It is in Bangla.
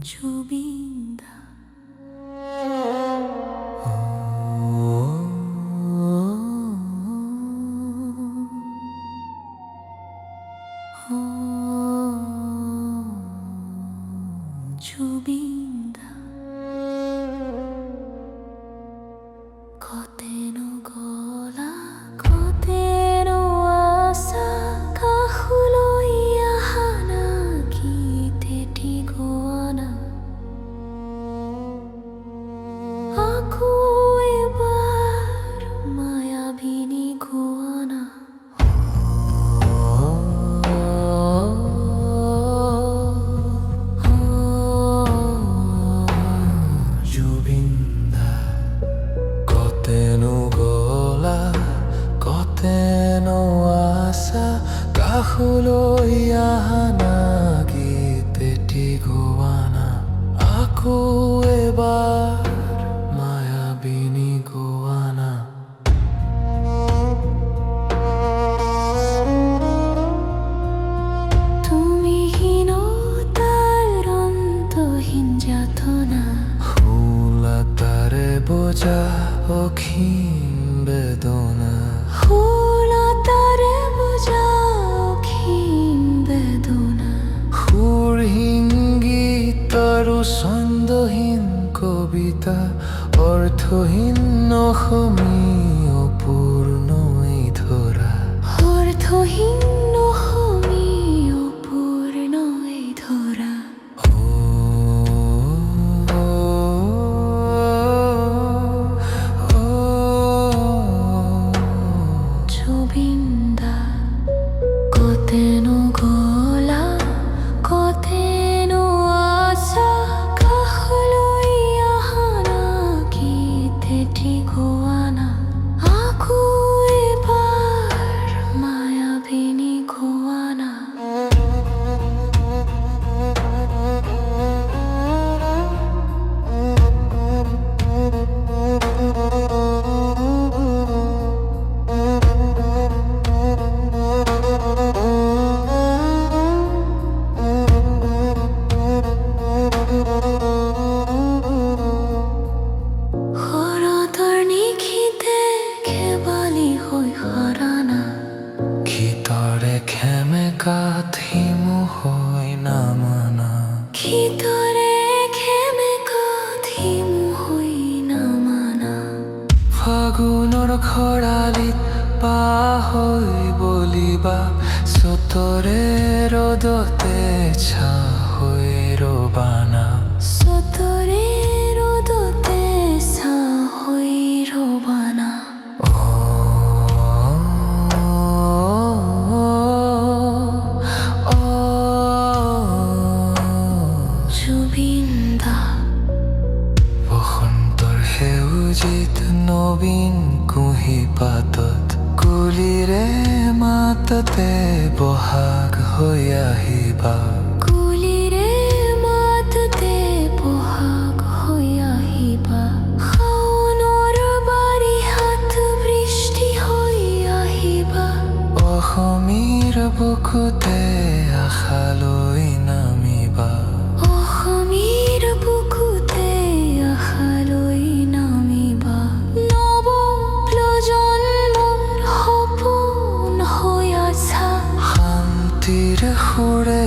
জুবিন্দা জুবিন্দা কতেনো গলা কতেনো আশা কাহুলইয়া হানা গীতেটি গোয়ানা আকু এবার মায়াবিনী গোয়ানা Kahuloiya hana giteti goana aku ebar mayabini goana তুমি হীনতার অন্তহীন যাতনা হুলতারে বোঝা অখিম বেদনা হুলতারে বোঝা অখিম বেদনা সুরহিঙ্গিতারু ছন্দহীন কবিতা অর্থহীন অসমী অপূর্ণ এই ধৰা অর্থহীন অসমী অপূর্ণ এই ধৰা জুবিন্দা কতেনো গলা কতেনো আশা কাহুলইয়া হানা গীতেটি গোয়ানা আকু এবার মায়াবিনী গোয়ানা Kitare kheme kathimu hoy na mana Kitare kheme kathimu hoy na mana Fagunor khoralit pa hoy boliba sotore rodote cha hoy robana Sotore rodote sa hoy robana জুবিন্দা বসন্তৰ সেউজিত নবীন কুঁহি পাতত কুলিৰে মাততে বহাগ হৈ আহিবা কুলিৰে মাততে বহাগ হৈ আহিবা শাওনৰ বাৰিষাত বৃষ্টি হৈ আহিবা অসমীৰ বুকুতে আশালৈ নামিবা অসমীৰ বুকুতে আশালৈ নামিবা নৱ প্ৰজন্মৰ সপোন হৈ আছা শান্তিৰ সুৰে